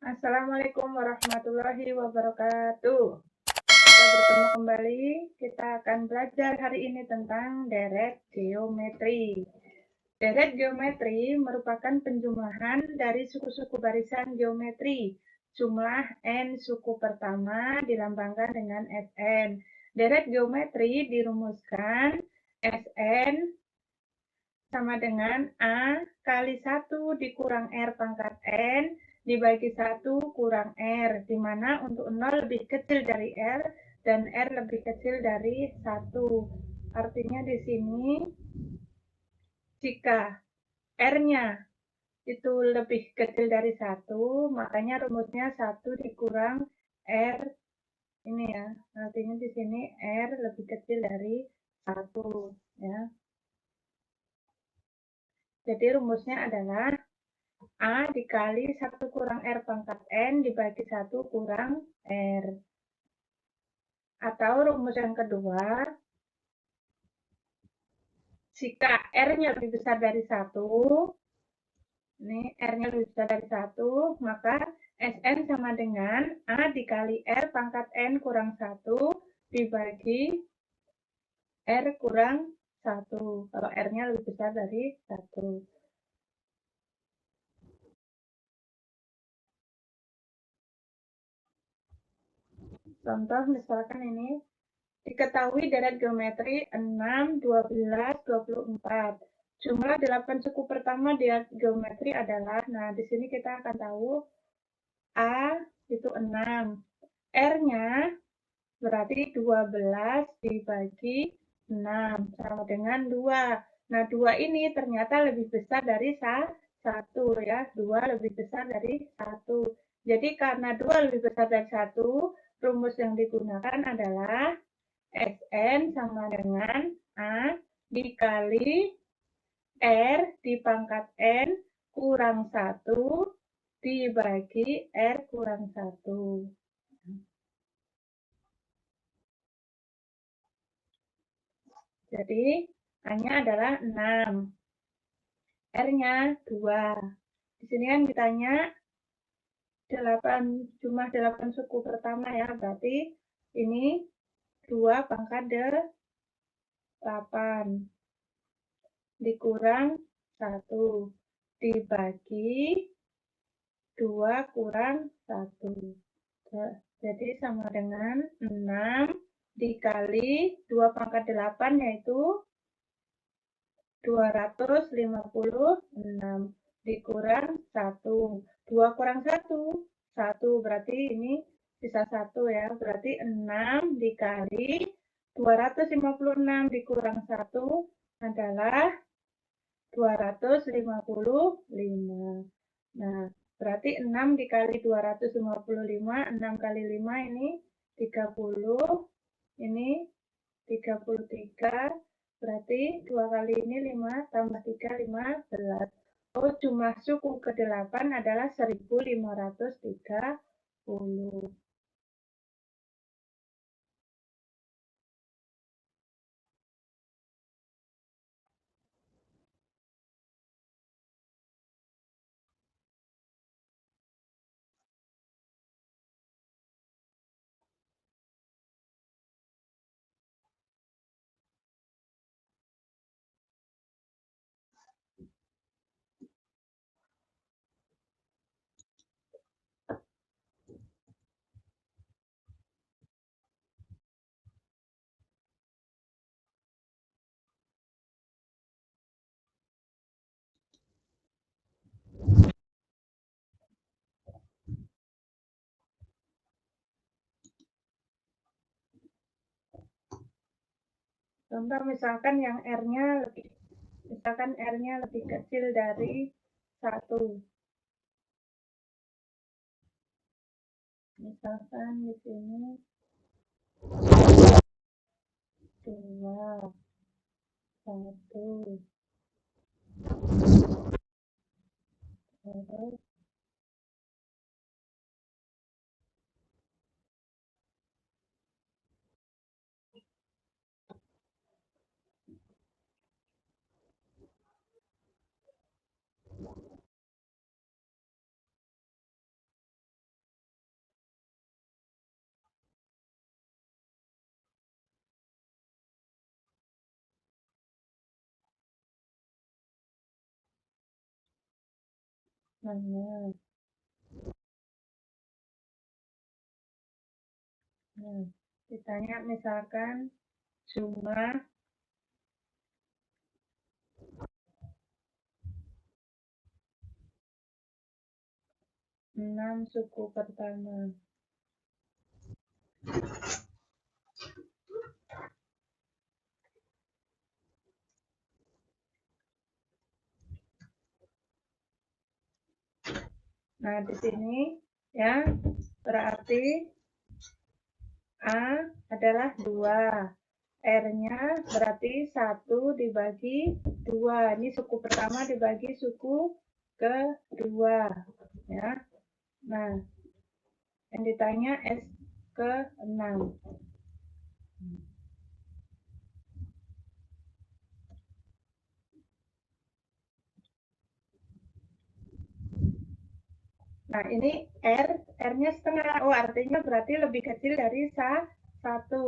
Assalamualaikum warahmatullahi wabarakatuh. Kita bertemu kembali. Kita akan belajar hari ini tentang deret geometri. Deret geometri merupakan penjumlahan dari suku-suku barisan geometri. Jumlah n suku pertama dilambangkan dengan Sn. Deret geometri dirumuskan Sn sama dengan A kali 1 dikurang R pangkat N dibagi 1 kurang R, di mana untuk 0 lebih kecil dari R dan R lebih kecil dari 1. Artinya di sini, jika R-nya itu lebih kecil dari 1, makanya rumusnya 1 dikurang R. Ini ya, artinya di sini R lebih kecil dari 1. Ya. Jadi rumusnya adalah A dikali 1 kurang R pangkat N dibagi 1 kurang R. Atau rumus yang kedua, jika R-nya lebih besar dari 1, ini R-nya lebih besar dari 1, maka Sn sama dengan A dikali R pangkat N kurang 1 dibagi R kurang 1. Kalau R-nya lebih besar dari 1. Contoh misalkan ini, diketahui deret geometri 6, 12, 24. Jumlah 8 suku pertama deret geometri adalah, nah di sini kita akan tahu A itu 6. R-nya berarti 12 dibagi 6 sama dengan 2. Nah, 2 ini ternyata lebih besar dari 1 ya. 2 lebih besar dari 1. Jadi karena 2 lebih besar dari 1, rumus yang digunakan adalah Sn sama dengan A dikali R di pangkat N kurang 1 dibagi R kurang 1. Jadi, A-nya adalah 6. R-nya 2. Di sini kan ditanya jumlah 8 suku pertama ya, berarti ini 2 pangkat 8 dikurang 1 dibagi 2 kurang 1. Jadi sama dengan 6 dikali 2 pangkat 8 yaitu 256 dikurang 1. 2 kurang 1, 1 berarti ini sisa 1 ya. Berarti 6 dikali 256 dikurang 1 adalah 255. Nah, berarti 6 dikali 255, 6 kali 5 ini 30, ini 33, berarti 2 kali ini 5, tambah 3, 15. Oh, jumlah suku ke-8 adalah 1530. Contoh misalkan yang R-nya lebih kecil dari 1. Misalkan di sini 2, 1, terus mana? Nah, ditanya misalkan jumlah 6 suku pertama. Nah, di sini ya berarti A adalah 2. R-nya berarti 1 dibagi 2. Ini suku pertama dibagi suku kedua. Ya. Nah, yang ditanya S ke-6. Nah, ini R-nya setengah. Oh, artinya berarti lebih kecil dari 1.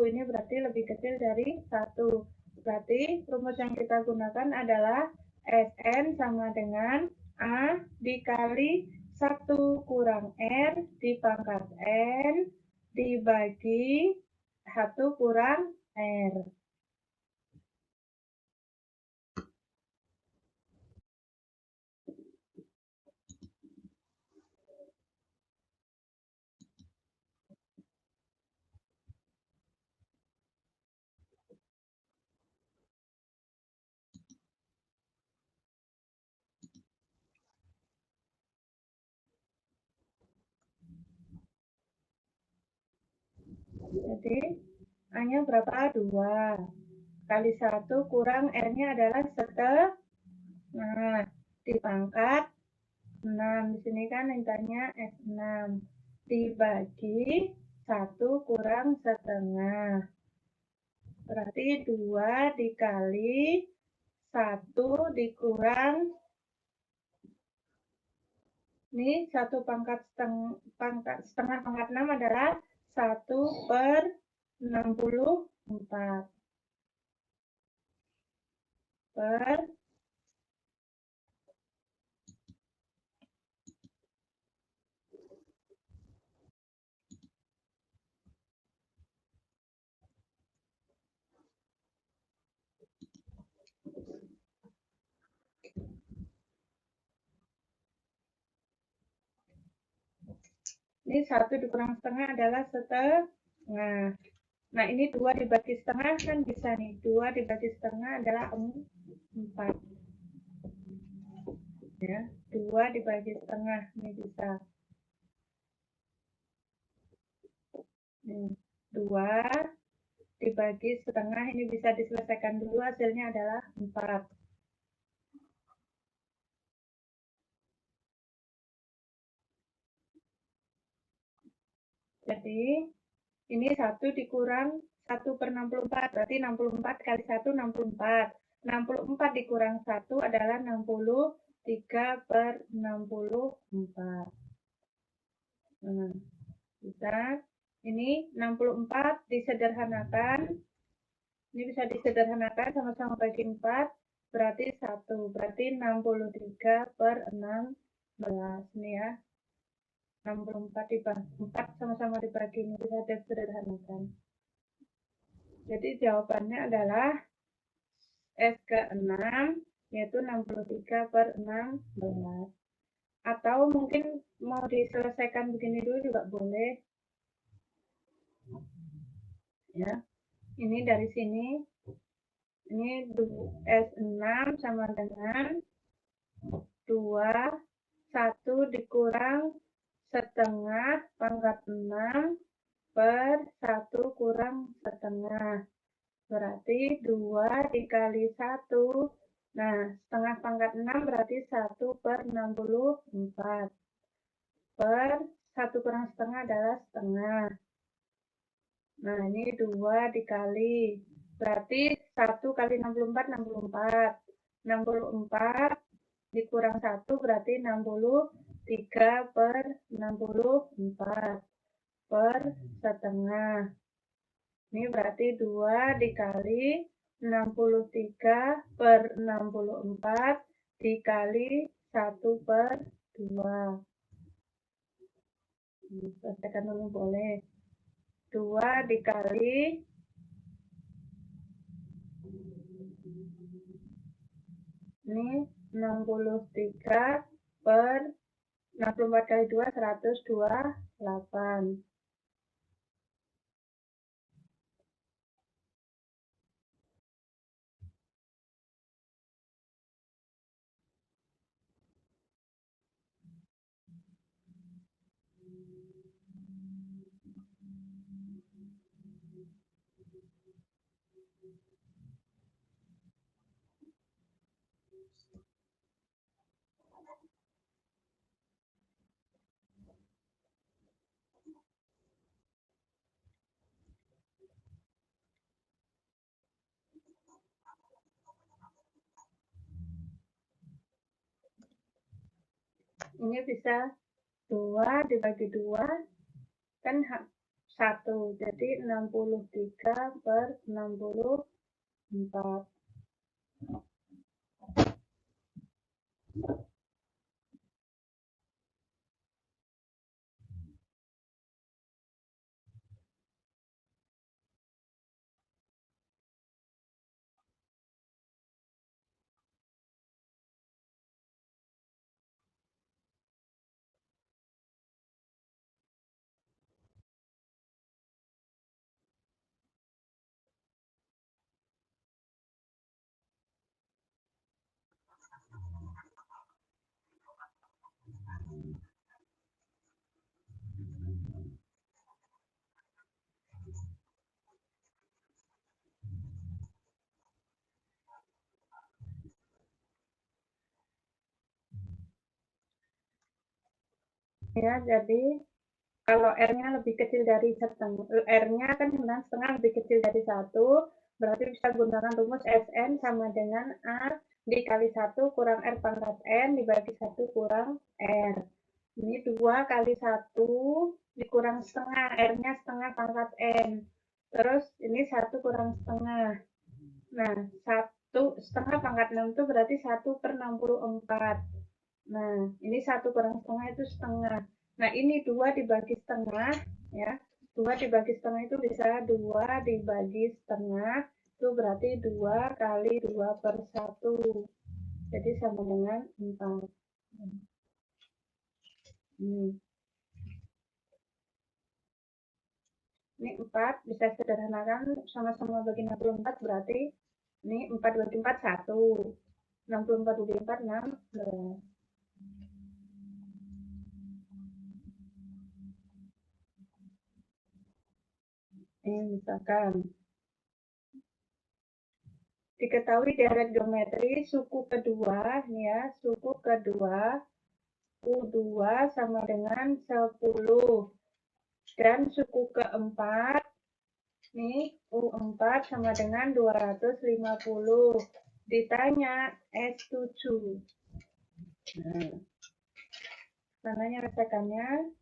Ini berarti lebih kecil dari 1. Berarti rumus yang kita gunakan adalah Sn sama dengan A dikali 1 kurang R dipangkat N dibagi 1 kurang R. Jadi A-nya berapa? 2. Kali 1 kurang R-nya adalah setengah. Nah, dipangkat 6. Di sini kan mintanya S6. Dibagi 1 kurang setengah. Berarti 2 dikali 1 dikurang. Ini 1 pangkat setengah pangkat 6 adalah 1/64. Per ini 1 dikurang setengah adalah setengah. Nah, ini 2 dibagi setengah kan bisa nih. 2 dibagi setengah adalah 4. Ya, 2 dibagi setengah. Ini bisa. 2 dibagi setengah. Ini bisa diselesaikan dulu. Hasilnya adalah 4. Jadi, ini 1 dikurang 1/64. Berarti 64 kali 1, 64. 64 dikurang 1 adalah 63/64. Nah, bisa. Ini 64 disederhanakan. Ini bisa disederhanakan sama-sama bagi 4. Berarti 1. Berarti 63/16. Ini ya. 64 dibagi 4 sama-sama dibagi. Ini bisa disederhanakan. Jadi jawabannya adalah S ke-6, yaitu 63/16. Atau mungkin mau diselesaikan begini dulu juga boleh. Ya, ini dari sini. Ini S6 sama dengan 2, 1 dikurang setengah pangkat 6 per 1 kurang setengah. Berarti 2 dikali 1. Nah, setengah pangkat 6 berarti 1/64. Per 1 kurang setengah adalah setengah. Nah, ini 2 dikali. Berarti 1 kali 64, 64. 64 dikurang 1 berarti 63/64 per setengah. Ini berarti 2 dikali 63/64 dikali 1/8. 2. Selesaikan dulu boleh. 2 dikali ini 63 per 64 kali 2, 128. Ini bisa 2 dibagi 2 kan 1, jadi 63 per 64. Ya, jadi kalau R-nya lebih kecil dari setengah, R-nya kan sebenarnya setengah lebih kecil dari 1, berarti bisa gunakan rumus Sn sama dengan A dikali 1 kurang R pangkat N dibagi 1 kurang R. Ini 2 kali 1 dikurang setengah, R-nya setengah pangkat N. Terus ini 1 kurang setengah. Nah, 1 setengah pangkat 6 itu berarti 1 per 64. Nah, ini 1 kurang setengah itu setengah. Nah, ini 2 dibagi setengah, ya. 2 dibagi setengah itu bisa 2 dibagi setengah, itu berarti 2 kali 2 per 1. Jadi sama dengan 4. Ini 4, bisa sederhanakan sama-sama bagi 64, berarti ini 4 bagi 4, 1. 64 bagi 4, 16. Ini misalkan diketahui dari geometri suku kedua, ya, suku kedua U2 sama dengan 10 dan suku keempat nih U4 sama dengan 250. Ditanya S7. Nah, mananya rasakannya.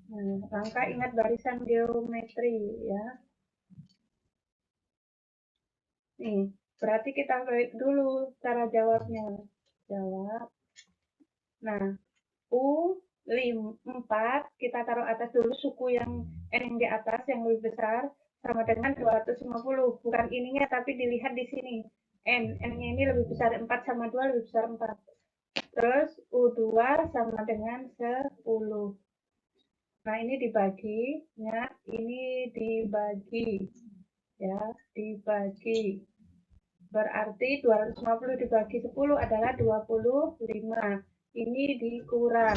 Nah, langkah ingat barisan geometri, ya. Nih, berarti kita balik dulu cara jawabnya. Jawab. Nah, U4 kita taruh atas dulu, suku yang N yang di atas yang lebih besar sama dengan 250. Bukan ininya tapi dilihat di sini. N-nya ini lebih besar 4 sama 2 lebih besar 4. Terus U2 sama dengan 10. Nah, ini dibagi, ya, ini dibagi, ya, dibagi. Berarti 250 dibagi 10 adalah 25. Ini dikurang.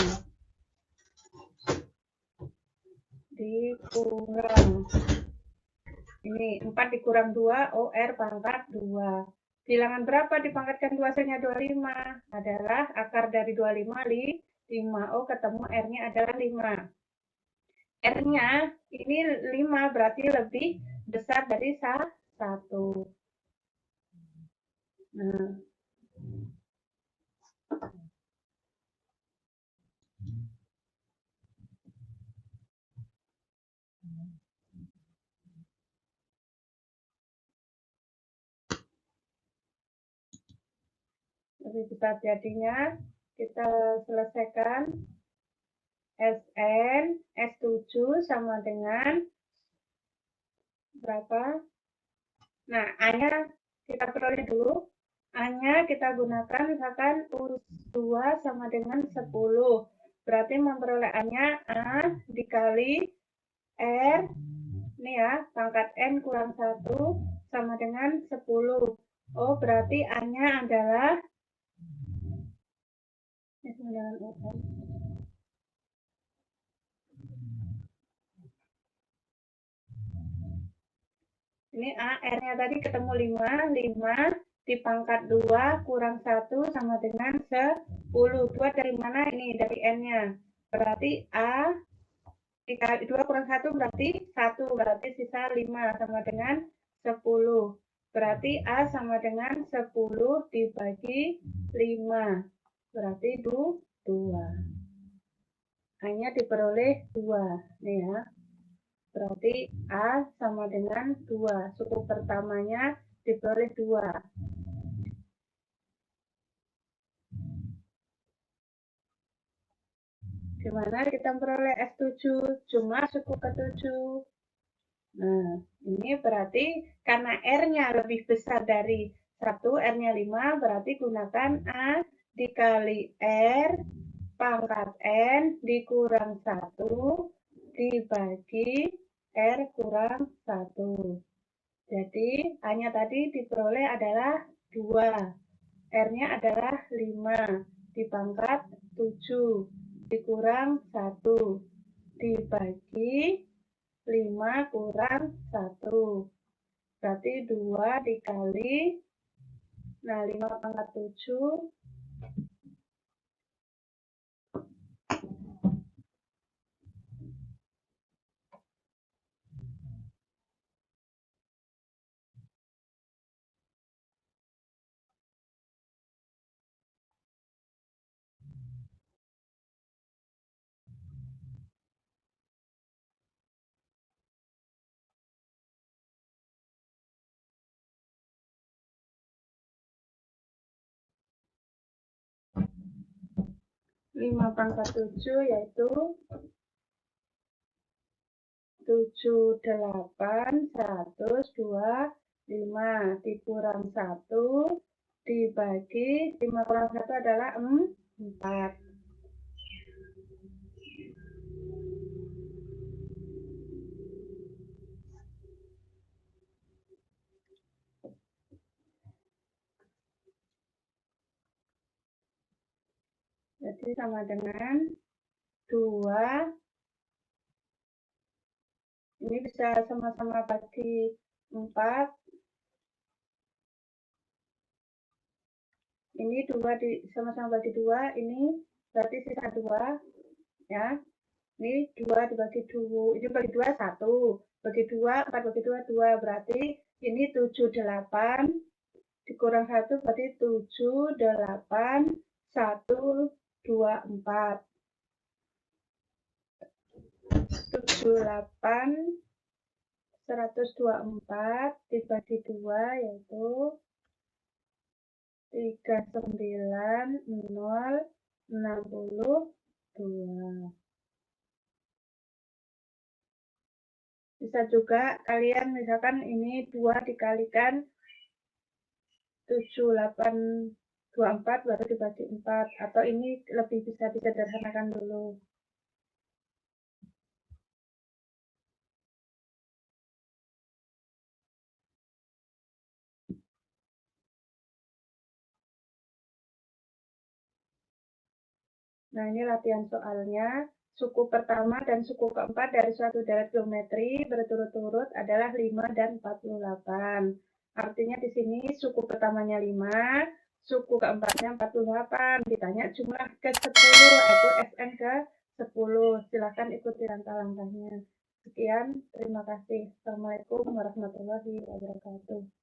Ini 4 dikurang 2, OR pangkat 2. Bilangan berapa dipangkatkan 2 hasilnya 25? Adalah akar dari 25, 5. Oh, ketemu R-nya adalah 5. R-nya ini 5, berarti lebih besar dari 1. Nah, lebih besar jadinya kita selesaikan. Sn S7 sama dengan berapa? Nah, A-nya kita peroleh dulu. A-nya kita gunakan misalkan U2 sama dengan 10. Berarti memperoleh A-nya A dikali R, ini ya, pangkat N kurang 1 sama dengan 10. Oh, berarti A-nya adalah ini A, R-nya tadi ketemu 5 di pangkat 2 kurang 1 sama dengan 10. 2 dari mana ini? Dari N-nya. Berarti A dikali 2 kurang 1 berarti 1. Berarti sisa 5 sama dengan 10. Berarti A sama dengan 10 dibagi 5. Berarti 2. A-nya diperoleh 2. Nih ya. Berarti A sama dengan 2. Suku pertamanya diperoleh 2. Gimana kita memperoleh S7? Jumlah suku ke-7. Nah, ini berarti karena R-nya lebih besar dari 1, R-nya 5, berarti gunakan A dikali R pangkat N dikurang 1 dibagi R kurang 1. Jadi, A-nya tadi diperoleh adalah 2. R-nya adalah 5 dipangkat 7 dikurang 1 dibagi 5 kurang 1. Berarti 2 dikali, nah 5 pangkat 7. 5 pangkat 7 yaitu 78/125 dikurang 1 dibagi 5 kurang 1 adalah 4. Jadi sama dengan 2. Ini bisa sama-sama bagi 4. Ini 2 sama-sama bagi 2. Ini berarti sisa 2. Ya. Ini 2 dibagi 2. Ini bagi 2, 1. Bagi 2, 4 bagi 2, 2. Berarti ini 78. Dikurang 1 berarti 7, 8, 1, 2, 4. 78, 124 dibagi 2 yaitu 39062. Bisa juga kalian misalkan ini 2 dikalikan 7824 baru dibagi 4, atau ini lebih bisa disederhanakan dulu. Nah, ini latihan soalnya. Suku pertama dan suku keempat dari suatu deret geometri berturut-turut adalah 5 dan 48. Artinya di sini suku pertamanya 5, suku keempatnya 48. Ditanya jumlah ke-10, yaitu Sn ke-10. Silahkan ikuti langkah-langkahnya. Sekian, terima kasih. Assalamualaikum warahmatullahi wabarakatuh.